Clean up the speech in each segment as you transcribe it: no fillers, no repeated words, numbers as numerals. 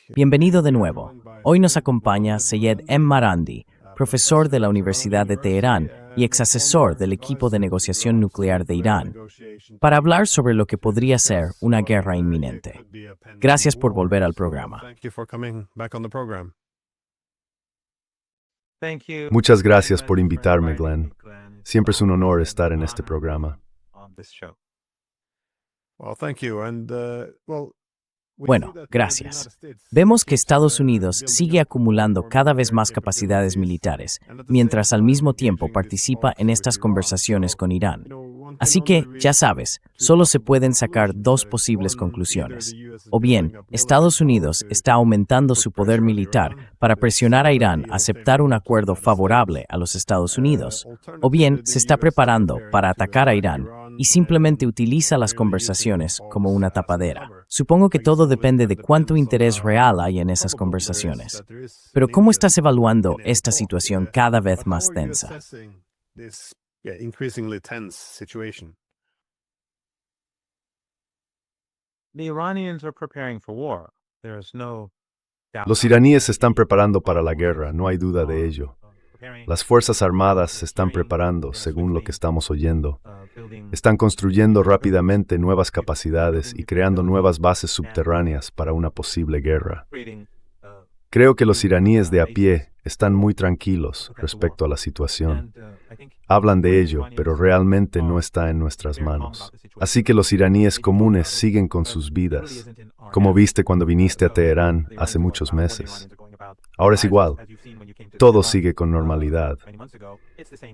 Bienvenido de nuevo. Hoy nos acompaña Seyed M. Marandi, profesor de la Universidad de Teherán y exasesor del equipo de negociación nuclear de Irán, para hablar sobre lo que podría ser una guerra inminente. Gracias por volver al programa. Muchas gracias por invitarme, Glenn. Siempre es un honor estar en este programa. Bueno, gracias. Vemos que Estados Unidos sigue acumulando cada vez más capacidades militares, mientras al mismo tiempo participa en estas conversaciones con Irán. Así que, ya sabes, solo se pueden sacar dos posibles conclusiones. O bien, Estados Unidos está aumentando su poder militar para presionar a Irán a aceptar un acuerdo favorable a los Estados Unidos, o bien se está preparando para atacar a Irán y simplemente utiliza las conversaciones como una tapadera. Supongo que todo depende de cuánto interés real hay en esas conversaciones. Pero ¿cómo estás evaluando esta situación cada vez más tensa? Los iraníes se están preparando para la guerra, no hay duda de ello. Las Fuerzas Armadas se están preparando, según lo que estamos oyendo. Están construyendo rápidamente nuevas capacidades y creando nuevas bases subterráneas para una posible guerra. Creo que los iraníes de a pie están muy tranquilos respecto a la situación. Hablan de ello, pero realmente no está en nuestras manos. Así que los iraníes comunes siguen con sus vidas, como viste cuando viniste a Teherán hace muchos meses. Ahora es igual. Todo sigue con normalidad.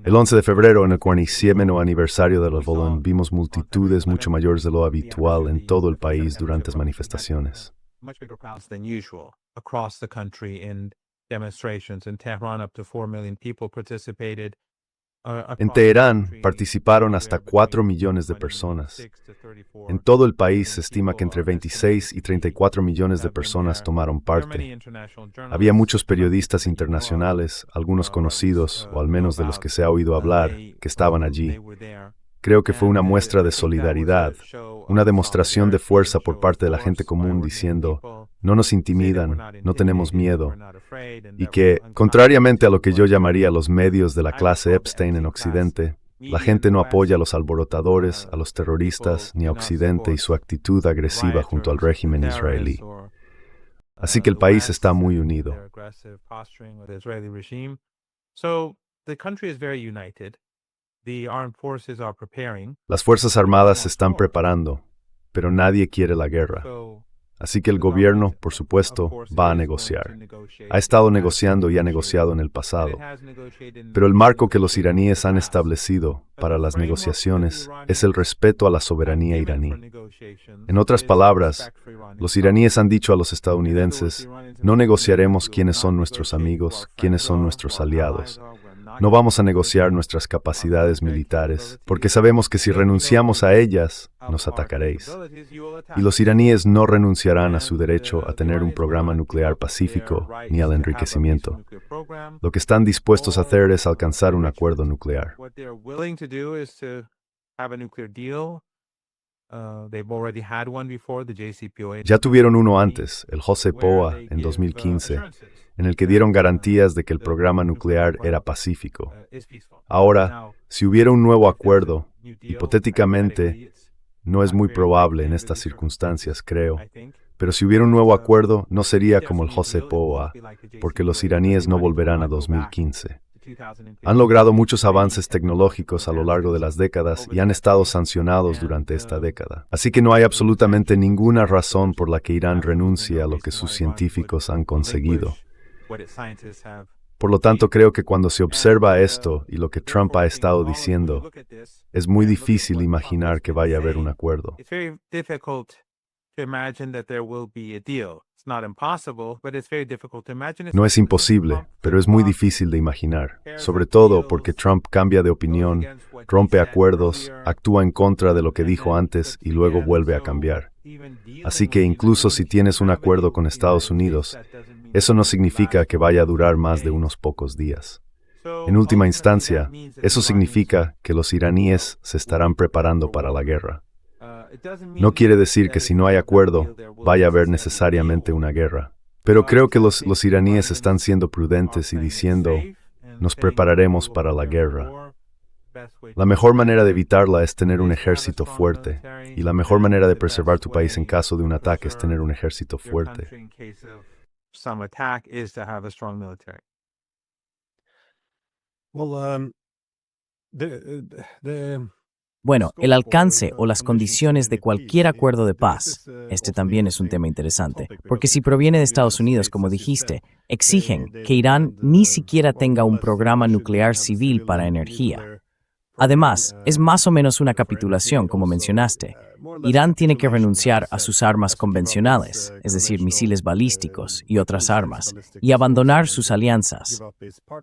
El 11 de febrero, en el 47º aniversario de la Volán, vimos multitudes mucho mayores de lo habitual en todo el país durante las manifestaciones. En Teherán participaron hasta 4 millones de personas. En todo el país se estima que entre 26 y 34 millones de personas tomaron parte. Había muchos periodistas internacionales, algunos conocidos, o al menos de los que se ha oído hablar, que estaban allí. Creo que fue una muestra de solidaridad, una demostración de fuerza por parte de la gente común diciendo, no nos intimidan, no tenemos miedo, y que, contrariamente a lo que yo llamaría los medios de la clase Epstein en Occidente, la gente no apoya a los alborotadores, a los terroristas, ni a Occidente y su actitud agresiva junto al régimen israelí. Así que el país está muy unido. Las Fuerzas Armadas se están preparando, pero nadie quiere la guerra. Así que el gobierno, por supuesto, va a negociar. Ha estado negociando y ha negociado en el pasado. Pero el marco que los iraníes han establecido para las negociaciones es el respeto a la soberanía iraní. En otras palabras, los iraníes han dicho a los estadounidenses, no negociaremos quiénes son nuestros amigos, quiénes son nuestros aliados. No vamos a negociar nuestras capacidades militares, porque sabemos que si renunciamos a ellas, nos atacaréis. Y los iraníes no renunciarán a su derecho a tener un programa nuclear pacífico ni al enriquecimiento. Lo que están dispuestos a hacer es alcanzar un acuerdo nuclear. Ya tuvieron uno antes, el JCPOA, en 2015, en el que dieron garantías de que el programa nuclear era pacífico. Ahora, si hubiera un nuevo acuerdo, hipotéticamente, no es muy probable en estas circunstancias, creo, pero si hubiera un nuevo acuerdo, no sería como el JCPOA, porque los iraníes no volverán a 2015. Han logrado muchos avances tecnológicos a lo largo de las décadas y han estado sancionados durante esta década. Así que no hay absolutamente ninguna razón por la que Irán renuncie a lo que sus científicos han conseguido. Por lo tanto, creo que cuando se observa esto y lo que Trump ha estado diciendo, es muy difícil imaginar que vaya a haber un acuerdo. No es imposible, pero es muy difícil de imaginar, sobre todo porque Trump cambia de opinión, rompe acuerdos, actúa en contra de lo que dijo antes y luego vuelve a cambiar. Así que incluso si tienes un acuerdo con Estados Unidos, eso no significa que vaya a durar más de unos pocos días. En última instancia, eso significa que los iraníes se estarán preparando para la guerra. No quiere decir que si no hay acuerdo, vaya a haber necesariamente una guerra. Pero creo que los iraníes están siendo prudentes y diciendo, nos prepararemos para la guerra. La mejor manera de evitarla es tener un ejército fuerte, y la mejor manera de preservar tu país en caso de un ataque es tener un ejército fuerte. Bueno, el alcance o las condiciones de cualquier acuerdo de paz, este también es un tema interesante, porque si proviene de Estados Unidos, como dijiste, exigen que Irán ni siquiera tenga un programa nuclear civil para energía. Además, es más o menos una capitulación, como mencionaste. Irán tiene que renunciar a sus armas convencionales, es decir, misiles balísticos y otras armas, y abandonar sus alianzas.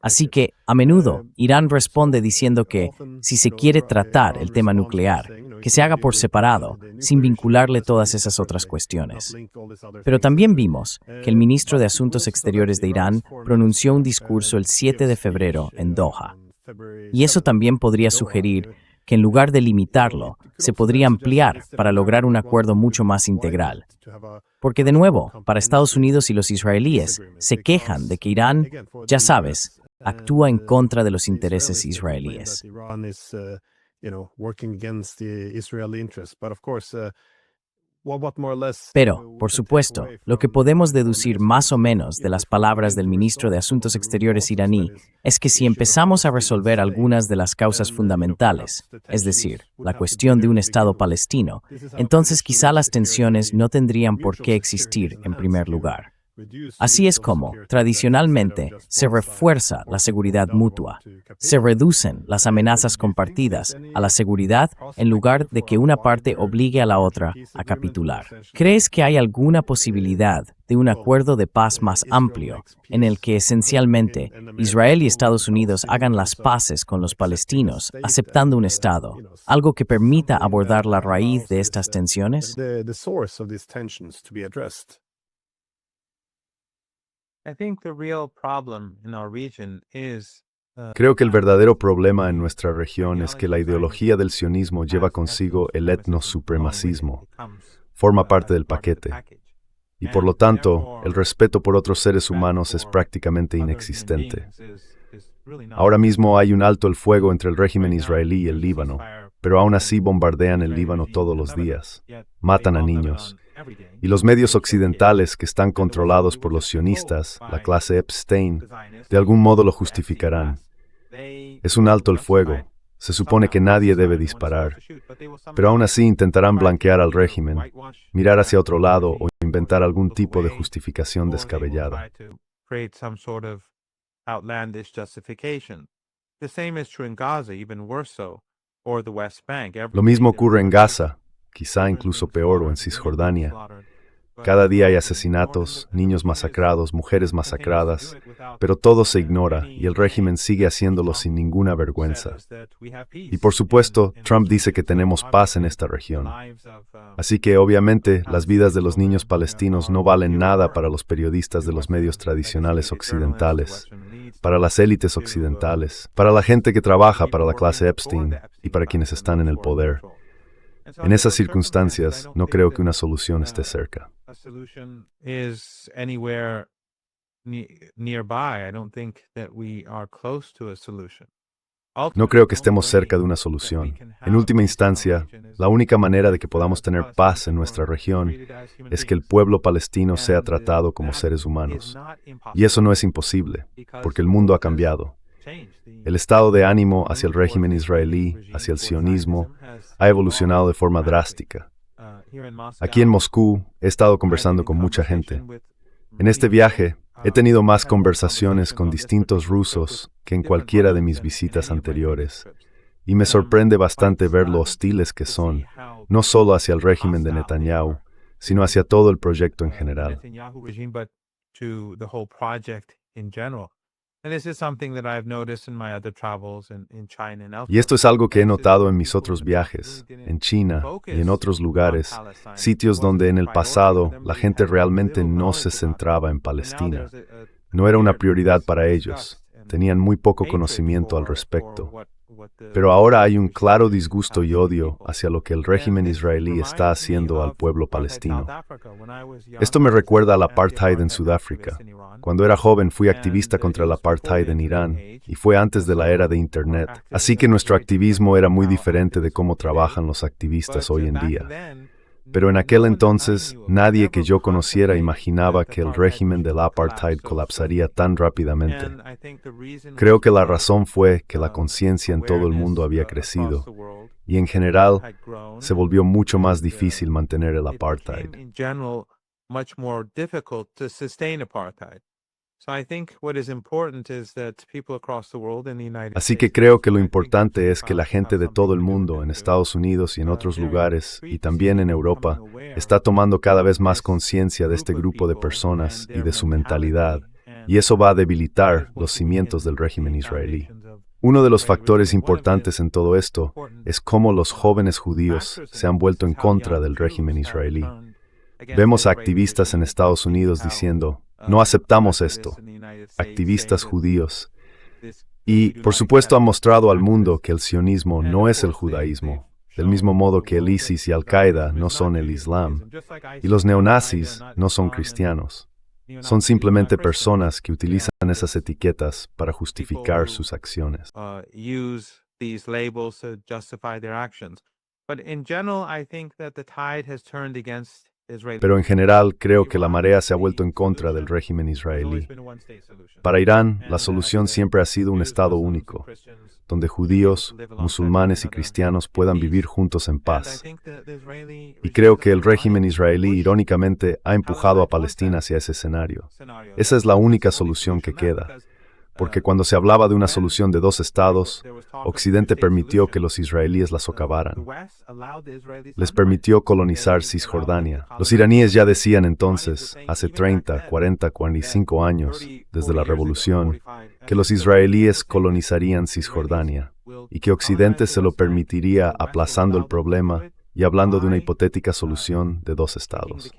Así que, a menudo, Irán responde diciendo que, si se quiere tratar el tema nuclear, que se haga por separado, sin vincularle todas esas otras cuestiones. Pero también vimos que el ministro de Asuntos Exteriores de Irán pronunció un discurso el 7 de febrero en Doha. Y eso también podría sugerir que en lugar de limitarlo, se podría ampliar para lograr un acuerdo mucho más integral. Porque de nuevo, para Estados Unidos y los israelíes, se quejan de que Irán, ya sabes, actúa en contra de los intereses israelíes. Pero, por supuesto, lo que podemos deducir más o menos de las palabras del ministro de Asuntos Exteriores iraní es que si empezamos a resolver algunas de las causas fundamentales, es decir, la cuestión de un Estado palestino, entonces quizá las tensiones no tendrían por qué existir en primer lugar. Así es como, tradicionalmente, se refuerza la seguridad mutua. Se reducen las amenazas compartidas a la seguridad en lugar de que una parte obligue a la otra a capitular. ¿Crees que hay alguna posibilidad de un acuerdo de paz más amplio en el que esencialmente Israel y Estados Unidos hagan las paces con los palestinos, aceptando un Estado, algo que permita abordar la raíz de estas tensiones? Creo que el verdadero problema en nuestra región es que la ideología del sionismo lleva consigo el etnosupremacismo, forma parte del paquete, y por lo tanto, el respeto por otros seres humanos es prácticamente inexistente. Ahora mismo hay un alto el fuego entre el régimen israelí y el Líbano, pero aún así bombardean el Líbano todos los días, matan a niños. Y los medios occidentales que están controlados por los sionistas, la clase Epstein, de algún modo lo justificarán. Es un alto el fuego. Se supone que nadie debe disparar. Pero aún así intentarán blanquear al régimen, mirar hacia otro lado o inventar algún tipo de justificación descabellada. Lo mismo ocurre en Gaza, quizá incluso peor, o en Cisjordania. Cada día hay asesinatos, niños masacrados, mujeres masacradas, pero todo se ignora y el régimen sigue haciéndolo sin ninguna vergüenza. Y por supuesto, Trump dice que tenemos paz en esta región. Así que obviamente las vidas de los niños palestinos no valen nada para los periodistas de los medios tradicionales occidentales, para las élites occidentales, para la gente que trabaja para la clase Epstein y para quienes están en el poder. En esas circunstancias, no creo que una solución esté cerca. No creo que estemos cerca de una solución. En última instancia, la única manera de que podamos tener paz en nuestra región es que el pueblo palestino sea tratado como seres humanos. Y eso no es imposible, porque el mundo ha cambiado. El estado de ánimo hacia el régimen israelí, hacia el sionismo, ha evolucionado de forma drástica. Aquí en Moscú he estado conversando con mucha gente. En este viaje he tenido más conversaciones con distintos rusos que en cualquiera de mis visitas anteriores. Y me sorprende bastante ver lo hostiles que son, no solo hacia el régimen de Netanyahu, sino hacia todo el proyecto en general. Y esto es algo que he notado en mis otros viajes, en China y en otros lugares, sitios donde en el pasado la gente realmente no se centraba en Palestina. No era una prioridad para ellos, tenían muy poco conocimiento al respecto. Pero ahora hay un claro disgusto y odio hacia lo que el régimen israelí está haciendo al pueblo palestino. Esto me recuerda al apartheid en Sudáfrica. Cuando era joven fui activista contra el apartheid en Irán y fue antes de la era de Internet, así que nuestro activismo era muy diferente de cómo trabajan los activistas hoy en día. Pero en aquel entonces, nadie que yo conociera imaginaba que el régimen del apartheid colapsaría tan rápidamente. Creo que la razón fue que la conciencia en todo el mundo había crecido y en general se volvió mucho más difícil mantener el apartheid. Así que creo que lo importante es que la gente de todo el mundo, en Estados Unidos y en otros lugares, y también en Europa, está tomando cada vez más conciencia de este grupo de personas y de su mentalidad, y eso va a debilitar los cimientos del régimen israelí. Uno de los factores importantes en todo esto es cómo los jóvenes judíos se han vuelto en contra del régimen israelí. Vemos a activistas en Estados Unidos diciendo, no aceptamos esto, activistas judíos. Y, por supuesto, han mostrado al mundo que el sionismo no es el judaísmo, del mismo modo que el ISIS y Al-Qaeda no son el Islam, y los neonazis no son cristianos. Son simplemente personas que utilizan esas etiquetas para justificar sus acciones. Pero en general creo que la marea se ha vuelto en contra del régimen israelí. Para Irán, la solución siempre ha sido un Estado único, donde judíos, musulmanes y cristianos puedan vivir juntos en paz. Y creo que el régimen israelí, irónicamente, ha empujado a Palestina hacia ese escenario. Esa es la única solución que queda. Porque cuando se hablaba de una solución de dos estados, Occidente permitió que los israelíes la socavaran. Les permitió colonizar Cisjordania. Los iraníes ya decían entonces, hace 30, 40, 45 años, desde la revolución, que los israelíes colonizarían Cisjordania y que Occidente se lo permitiría aplazando el problema y hablando de una hipotética solución de dos estados.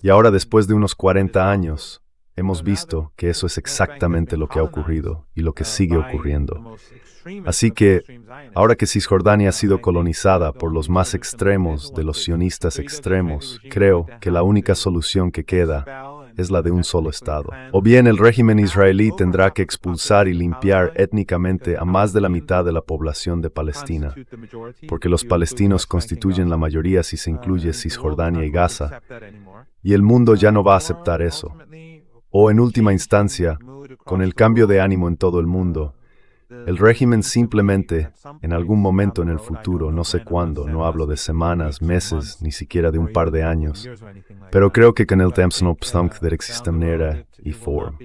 Y ahora, después de unos 40 años, hemos visto que eso es exactamente lo que ha ocurrido y lo que sigue ocurriendo. Así que, ahora que Cisjordania ha sido colonizada por los más extremos de los sionistas extremos, creo que la única solución que queda es la de un solo Estado. O bien el régimen israelí tendrá que expulsar y limpiar étnicamente a más de la mitad de la población de Palestina, porque los palestinos constituyen la mayoría si se incluye Cisjordania y Gaza, y el mundo ya no va a aceptar eso. O en última instancia, con el cambio de ánimo en todo el mundo, el régimen simplemente, en algún momento en el futuro, no sé cuándo, no hablo de semanas, meses, ni siquiera de un par de años, pero creo que con el temps no obstante de existir y form.